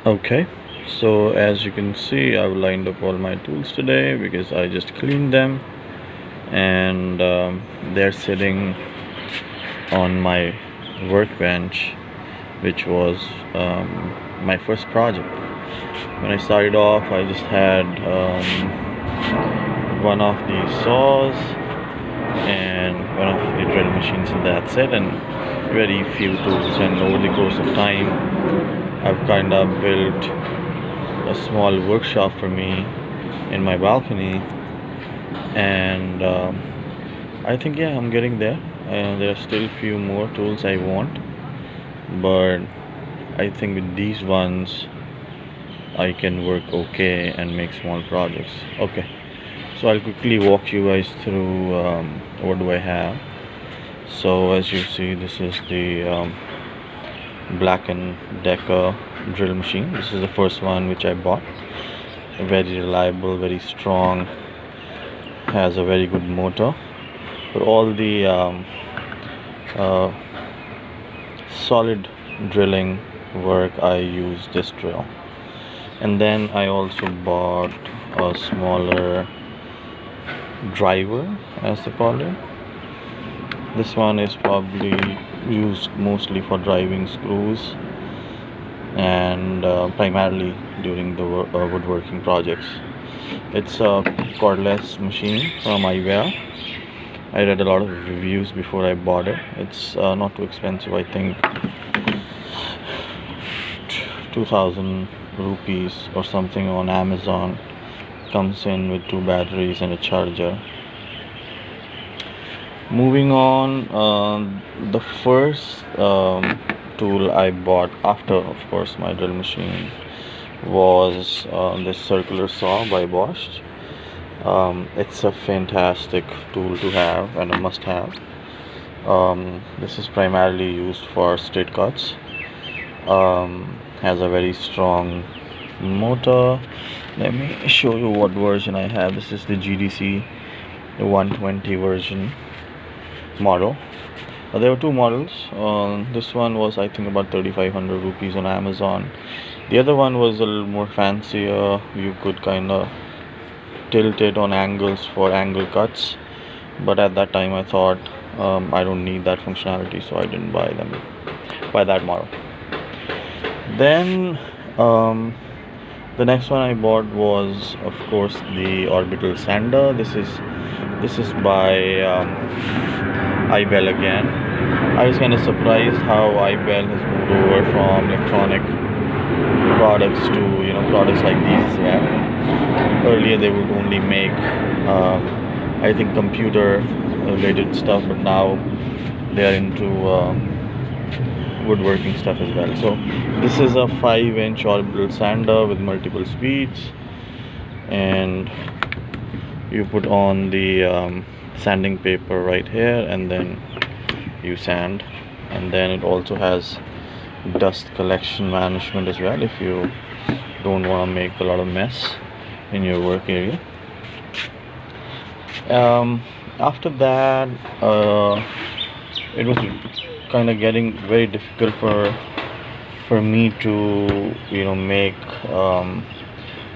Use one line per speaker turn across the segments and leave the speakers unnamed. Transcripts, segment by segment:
Okay, so as you can see, I've lined up all my tools today because I just cleaned them, and they're sitting on my workbench, which was my first project. When I started off, I just had one of the saws and one of the drill machines, and that's it, and very few tools. And over the course of time, I've kind of built a small workshop for me in my balcony, and I think, yeah, I'm getting there. There are still few more tools I want, but I think with these ones I can work okay and make small projects. Okay, so I'll quickly walk you guys through what do I have. So as you see, this is the Black and Decker drill machine. This is the first one which I bought. Very reliable, very strong, has a very good motor. For all the uh, solid drilling work, I use this drill. And then I also bought a smaller driver, as they call it. This one is probably used mostly for driving screws and primarily during the woodworking projects. It's a cordless machine from eBay. I read a lot of reviews before I bought it. It's not too expensive, I think 2000 rupees or something on Amazon. Comes in with 2 batteries and a charger. Moving on, the first tool I bought after, of course, my drill machine was this circular saw by Bosch. It's a fantastic tool to have and a must-have. This is primarily used for straight cuts. Has a very strong motor. Let me show you what version I have. This is the GDC 120 version model. There were two models. This one was, I think, about 3500 rupees on Amazon. The other one was a little more fancier. You could kind of tilt it on angles for angle cuts, but at that time I thought I don't need that functionality, so I didn't buy that model. Then the next one I bought was, of course, the orbital sander. This is by iBell again. I was kind of surprised how iBell has moved over from electronic products to products like these as well. Earlier they would only make I think computer related stuff, but now they are into woodworking stuff as well. So this is a 5-inch orbital sander with multiple speeds, and you put on the sanding paper right here, and then you sand. And then it also has dust collection management as well, if you don't want to make a lot of mess in your work area. After that, it was kind of getting very difficult for me to make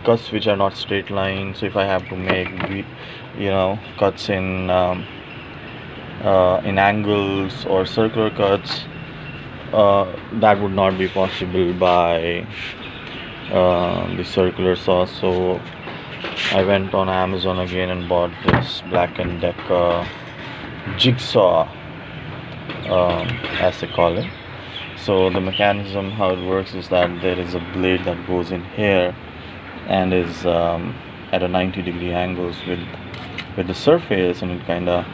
cuts which are not straight lines. So if I have to make cuts in angles or circular cuts, that would not be possible by the circular saw. So I went on Amazon again and bought this Black and Decker jigsaw, as they call it. So the mechanism, how it works, is that there is a blade that goes in here and is at a 90-degree angles with the surface, and it kind of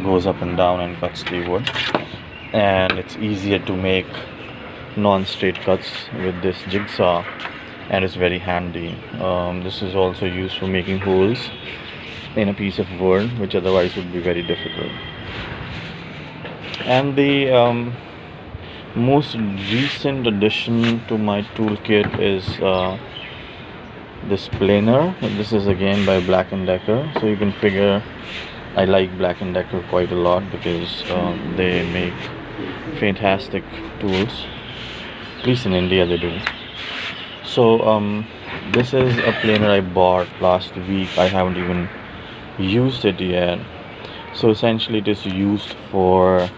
goes up and down and cuts the wood. And it's easier to make non-straight cuts with this jigsaw, and it's very handy. This is also used for making holes in a piece of wood, which otherwise would be very difficult. And the most recent addition to my toolkit is this planer. This is again by Black and Decker. So you can figure I like Black and Decker quite a lot because they make fantastic tools least in India they do. So this is a planer I bought last week. I haven't even used it yet. So essentially it is used for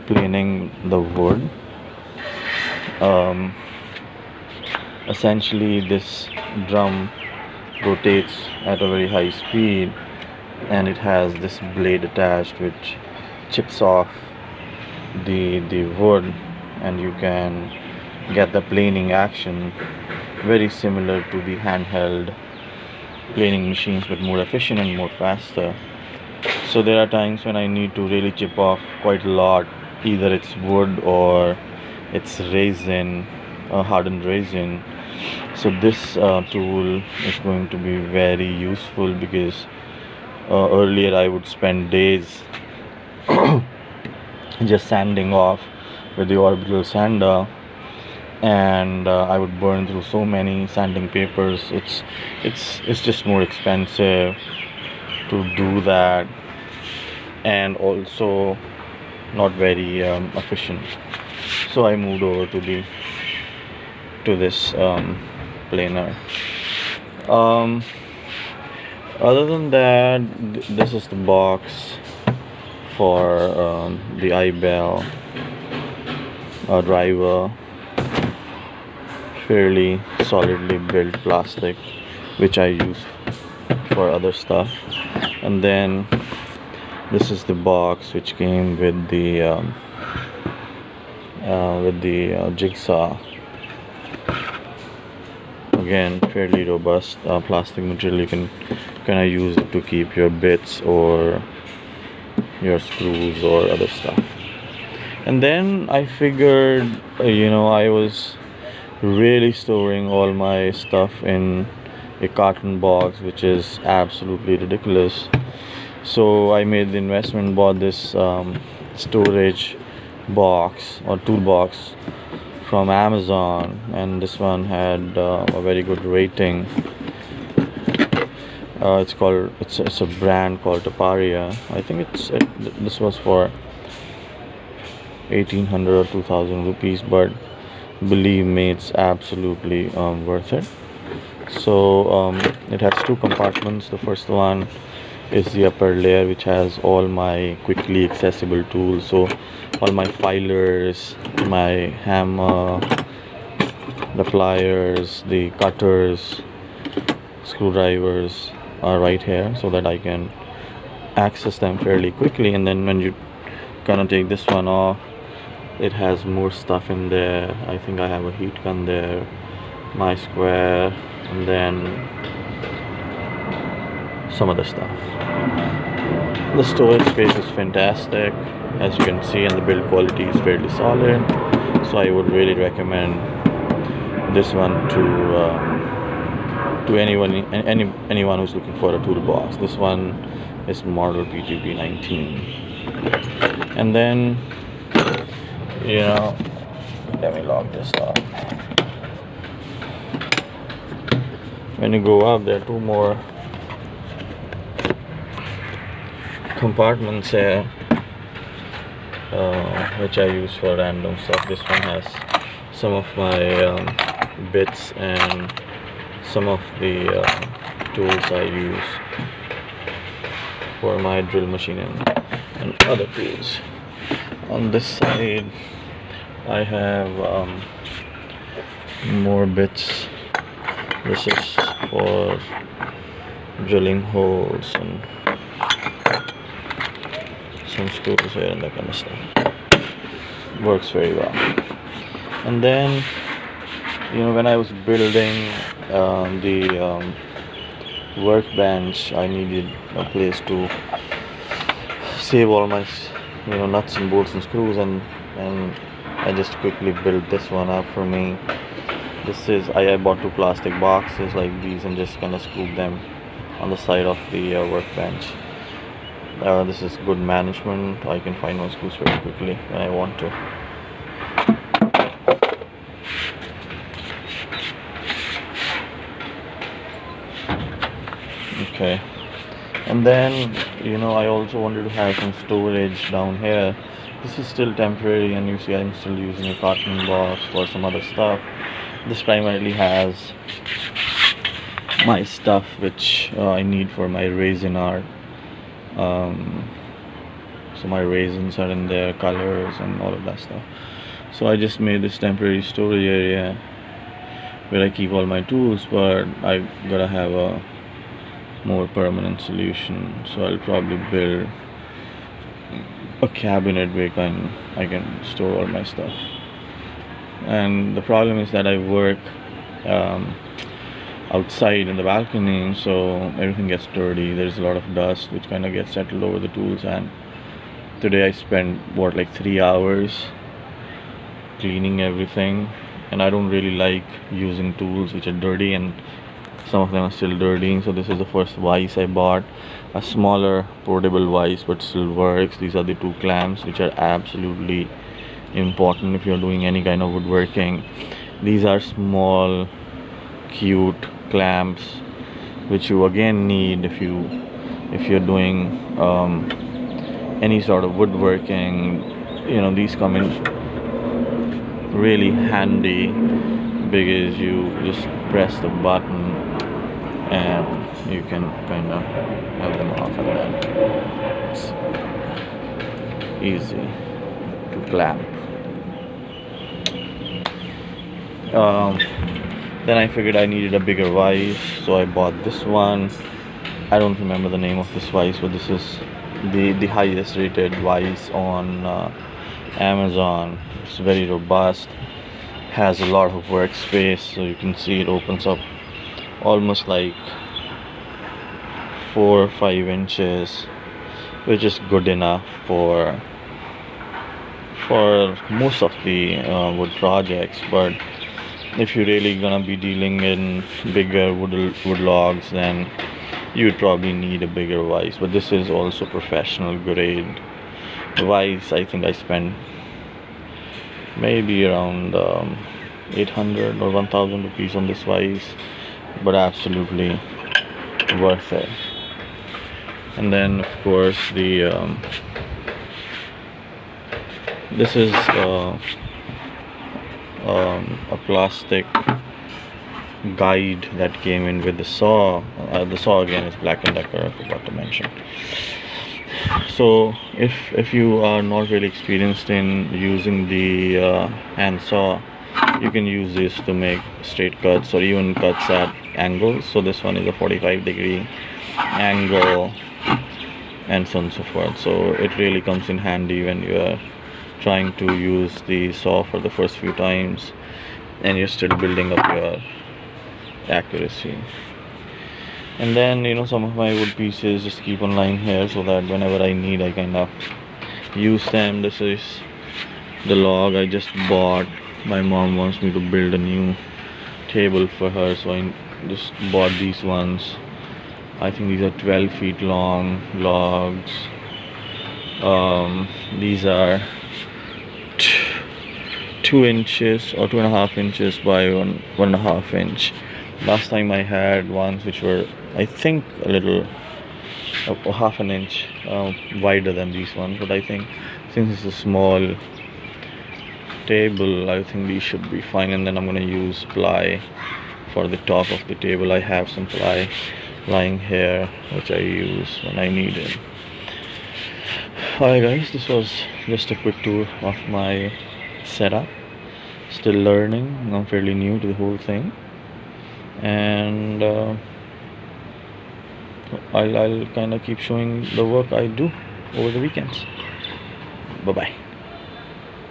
planing the wood. um, Essentially this drum rotates at a very high speed, and it has this blade attached which chips off the wood, and you can get the planing action very similar to the handheld planing machines, but more efficient and more faster. So there are times when I need to really chip off quite a lot, either it's wood or it's resin, hardened resin. So this tool is going to be very useful, because earlier I would spend days just sanding off with the orbital sander, and I would burn through so many sanding papers. It's just more expensive to do that, and also not very efficient. So I moved over to this planer. um, Other than that, this is the box for the iBell driver. Fairly solidly built plastic, which I use for other stuff. And then this is the box which came with the jigsaw. Again, fairly robust plastic material. You can kind of use it to keep your bits or your screws or other stuff. And then I figured, I was really storing all my stuff in a carton box, which is absolutely ridiculous. So I made the investment, bought this storage box or toolbox from Amazon, and this one had a very good rating. It's a brand called Taparia. I think this was for 1800 or 2000 rupees, but believe me, it's absolutely worth it. So it has two compartments. The first one is the upper layer, which has all my quickly accessible tools. So all my filers, my hammer, the pliers, the cutters, screwdrivers are right here, so that I can access them fairly quickly. And then when you kind of take this one off, it has more stuff in there. I think I have a heat gun there, my square, and then some other stuff. The storage space is fantastic, as you can see, and the build quality is fairly solid. So I would really recommend this one to anyone who's looking for a toolbox. This one is model PTB 19. And then, let me lock this up. When you go up, there are two more compartments here, which I use for random stuff. This one has some of my bits and some of the tools I use for my drill machine and other tools. On this side I have more bits. This is for drilling holes and some screws here and that kind of stuff. Works very well. And then, when I was building the workbench, I needed a place to save all my nuts and bolts and screws, and I just quickly built this one up for me. I bought two plastic boxes like these and just kind of screwed them on the side of the workbench. This is good management. I can find my screws very quickly when I want to. Okay, and then I also wanted to have some storage down here, this is still temporary, and you see I'm still using a cotton box for some other stuff. This primarily has my stuff which I need for my raisin art. um, so my raisins are in there, colors and all of that stuff. So I just made this temporary storage area where I keep all my tools, but I gotta have a more permanent solution. So I'll probably build a cabinet where I can store all my stuff. And the problem is that I work um, outside in the balcony, so everything gets dirty. There's a lot of dust which kind of gets settled over the tools, and today I spent like 3 hours cleaning everything, and I don't really like using tools which are dirty, and some of them are still dirty. So this is the first vise I bought, a smaller portable vise but still works. These are the two clamps which are absolutely important if you're doing any kind of woodworking. These are small cute clamps which you again need if you're doing any sort of woodworking. These come in really handy because you just press the button and you can kind of have them off, and then it's easy to clamp. Then I figured I needed a bigger vise, so I bought this one. I don't remember the name of this vise, but this is the highest rated vise on Amazon. It's very robust, has a lot of workspace, so you can see it opens up almost like 4 or 5 inches, which is good enough for most of the wood projects. But if you're really gonna be dealing in bigger wood logs, then you'd probably need a bigger vise. But this is also professional grade vise. I think I spent maybe around 800 or 1000 rupees on this vise, but absolutely worth it. And then of course this is a plastic guide that came in with the saw. The saw again is Black & Decker, I forgot to mention. So if you are not really experienced in using the hand saw, you can use this to make straight cuts or even cuts at angles. So this one is a 45-degree angle and so on and so forth. So it really comes in handy when you are trying to use the saw for the first few times and you're still building up your accuracy. And then some of my wood pieces just keep on lying here so that whenever I need, I kind of use them. This is the log I just bought. My mom wants me to build a new table for her, so I just bought these ones. I think these are 12 feet long logs. These are 2 inches or 2.5 inches by 1.5 inch. Last time I had ones which were, I think, a little half an inch wider than these ones, but I think since it's a small table, I think these should be fine. And then I'm gonna use ply for the top of the table. I have some ply lying here which I use when I need it. Alright guys, this was just a quick tour of my setup. Still learning, I'm fairly new to the whole thing, and I'll kind of keep showing the work I do over the weekends. Bye bye.